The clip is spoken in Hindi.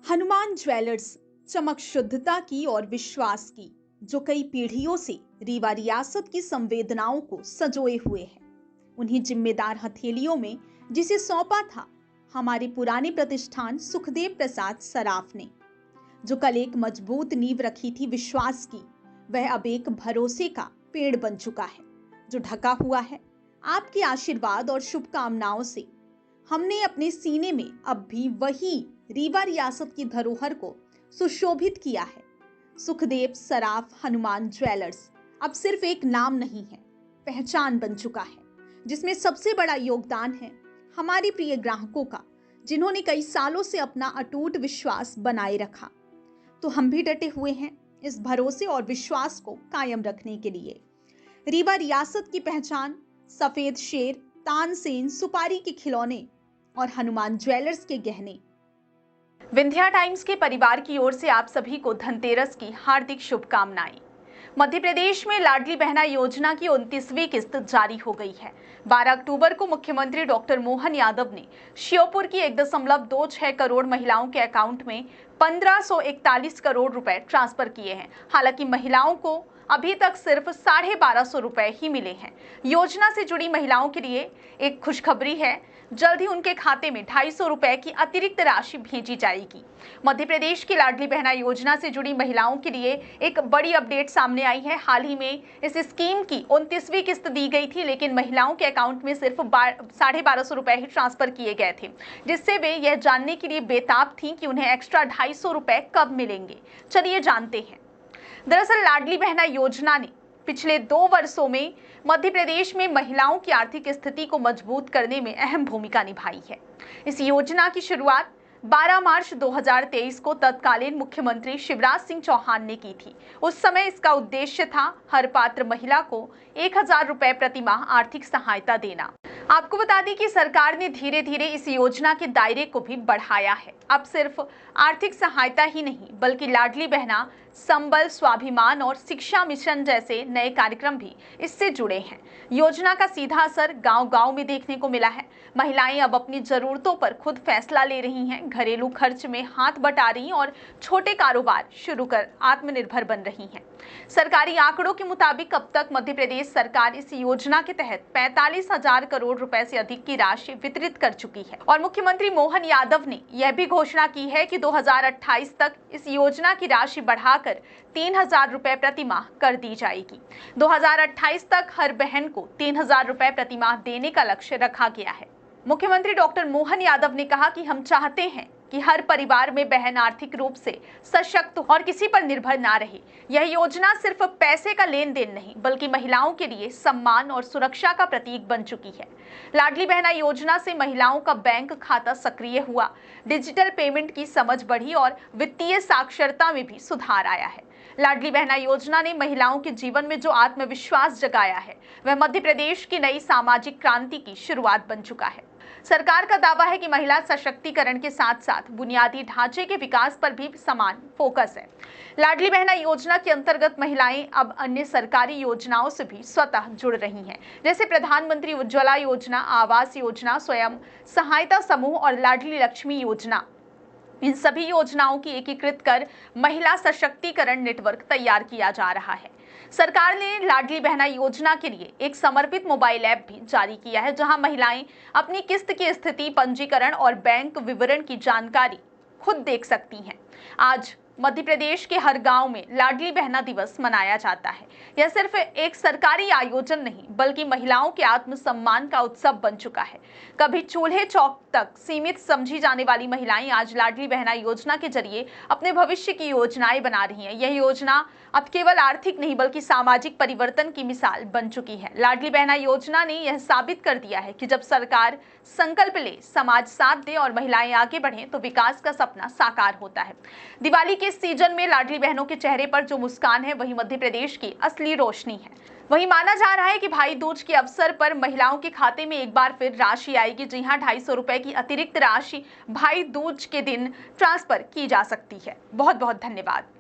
हनुमान ज्वेलर्स चमक शुद्धता की और विश्वास की, जो कई पीढ़ियों से रीवा रियासत की संवेदनाओं को संजोए हुए है। उन्हीं जिम्मेदार हथेलियों में जिसे सौंपा था हमारे पुराने प्रतिष्ठान सुखदेव प्रसाद सराफ ने, जो कल एक मजबूत नींव रखी थी विश्वास की, वह अब एक भरोसे का पेड़ बन चुका है, जो ढका हुआ है आपके आशीर्वाद और शुभकामनाओं से। हमने अपने सीने में अब भी वही रीवा रियासत की धरोहर को सुशोभित किया है। सुखदेव सराफ हनुमान ज्वेलर्स अब सिर्फ एक नाम नहीं है, पहचान बन चुका है, जिसमें सबसे बड़ा योगदान है हमारे प्रिय ग्राहकों का, जिन्होंने कई सालों से अपना अटूट विश्वास बनाए रखा। तो हम भी डटे हुए हैं इस भरोसे और विश्वास को कायम रखने के लिए। रीवा रियासत की पहचान सफेद शेर, तानसेन, सुपारी के खिलौने और हनुमान ज्वेलर्स के गहने। विंध्या टाइम्स के परिवार की ओर से आप सभी को धनतेरस की हार्दिक शुभकामनाएं। मध्य प्रदेश में लाडली बहना योजना की 29वीं किस्त जारी हो गई है। 12 अक्टूबर को मुख्यमंत्री डॉक्टर मोहन यादव ने श्योपुर की 1.26 करोड़ महिलाओं के अकाउंट में 1541 करोड़ रुपए ट्रांसफर किए हैं। हालांकि महिलाओं को अभी तक सिर्फ 1250 रुपए ही मिले हैं। योजना से जुड़ी महिलाओं के लिए एक खुशखबरी है, जल्द ही उनके खाते में 250 रुपए की अतिरिक्त राशि भेजी जाएगी। मध्य प्रदेश की लाडली बहना योजना से जुड़ी महिलाओं के लिए एक बड़ी अपडेट सामने आई है। हाल ही में इस स्कीम की 29वीं किस्त दी गई थी, लेकिन महिलाओं के अकाउंट में सिर्फ 1250 रुपए ही ट्रांसफर किए गए थे, जिससे वे यह जानने के लिए बेताब थी कि उन्हें एक्स्ट्रा 250 रुपए कब मिलेंगे। चलिए जानते हैं। दरअसल लाडली बहना योजना ने पिछले 2 वर्षों में मध्य प्रदेश में महिलाओं की आर्थिक स्थिति को मजबूत करने में अहम भूमिका निभाई है। इस योजना की शुरुआत 12 मार्च 2023 को तत्कालीन मुख्यमंत्री शिवराज सिंह चौहान ने की थी। उस समय इसका उद्देश्य था हर पात्र महिला को 1000 रुपए प्रतिमाह आर्थिक सहायता देना। आपको बता दें कि सरकार ने धीरे धीरे इस योजना के दायरे को भी बढ़ाया है। अब सिर्फ आर्थिक सहायता ही नहीं, बल्कि लाडली बहना संबल, स्वाभिमान और शिक्षा मिशन जैसे नए कार्यक्रम भी इससे जुड़े हैं। योजना का सीधा असर गांव-गांव में देखने को मिला है। महिलाएं अब अपनी जरूरतों पर खुद फैसला ले रही हैं, घरेलू खर्च में हाथ बटा रही और छोटे कारोबार शुरू कर आत्मनिर्भर बन रही हैं। सरकारी आंकड़ों के मुताबिक अब तक मध्य प्रदेश सरकार इस योजना के तहत 45,000 करोड़ रुपए से अधिक की राशि वितरित कर चुकी है और मुख्यमंत्री मोहन यादव ने यह भी घोषणा की है कि 2028 तक इस योजना की राशि बढ़ाकर 3000 रुपए प्रतिमाह कर दी जाएगी। 2028 तक हर बहन को 3000 रुपए प्रतिमाह देने का लक्ष्य रखा गया है। मुख्यमंत्री डॉक्टर मोहन यादव ने कहा कि हम चाहते हैं कि हर परिवार में बहन आर्थिक रूप से सशक्त और किसी पर निर्भर ना रहे। यह योजना सिर्फ पैसे का लेन देन नहीं, बल्कि महिलाओं के लिए सम्मान और सुरक्षा का प्रतीक बन चुकी है। लाडली बहना योजना से महिलाओं का बैंक खाता सक्रिय हुआ, डिजिटल पेमेंट की समझ बढ़ी और वित्तीय साक्षरता में भी सुधार आया है। लाडली बहना योजना ने महिलाओं के जीवन में जो आत्मविश्वास जगाया है, वह मध्य प्रदेश की नई सामाजिक क्रांति की शुरुआत बन चुका है। सरकार का दावा है कि महिला सशक्तिकरण के साथ साथ बुनियादी ढांचे के विकास पर भी समान फोकस है। लाडली बहना योजना के अंतर्गत महिलाएं अब अन्य सरकारी योजनाओं से भी स्वतः जुड़ रही हैं, जैसे प्रधानमंत्री उज्ज्वला योजना, आवास योजना, स्वयं सहायता समूह और लाडली लक्ष्मी योजना। इन सभी योजनाओं की एकीकृत कर महिला सशक्तिकरण नेटवर्क तैयार किया जा रहा है। सरकार ने लाडली बहना योजना के लिए एक समर्पित मोबाइल ऐप भी जारी किया है, जहां महिलाएं अपनी किस्त की स्थिति, पंजीकरण और बैंक विवरण की जानकारी खुद देख सकती हैं। आज मध्य प्रदेश के हर गांव में लाडली बहना दिवस मनाया जाता है। यह सिर्फ एक सरकारी आयोजन नहीं, बल्कि महिलाओं के आत्मसम्मान का उत्सव बन चुका है। कभी चूल्हे चौक तक सीमित समझी जाने वाली महिलाएं आज लाडली बहना योजना के जरिए अपने भविष्य की योजनाएं बना रही हैं। यह योजना अब केवल आर्थिक नहीं, बल्कि सामाजिक परिवर्तन की मिसाल बन चुकी है। लाडली बहना योजना ने यह साबित कर दिया है कि जब सरकार संकल्प ले, समाज साथ दे और महिलाएं आगे बढ़ें, तो विकास का सपना साकार होता है। दिवाली के सीजन में लाडली बहनों के चेहरे पर जो मुस्कान है, वही मध्य प्रदेश की असली रोशनी है। वहीं माना जा रहा है कि भाई दूज के अवसर पर महिलाओं के खाते में एक बार फिर राशि आएगी। जी हां, 250 रुपए की अतिरिक्त राशि भाई दूज के दिन ट्रांसफर की जा सकती है। बहुत बहुत धन्यवाद।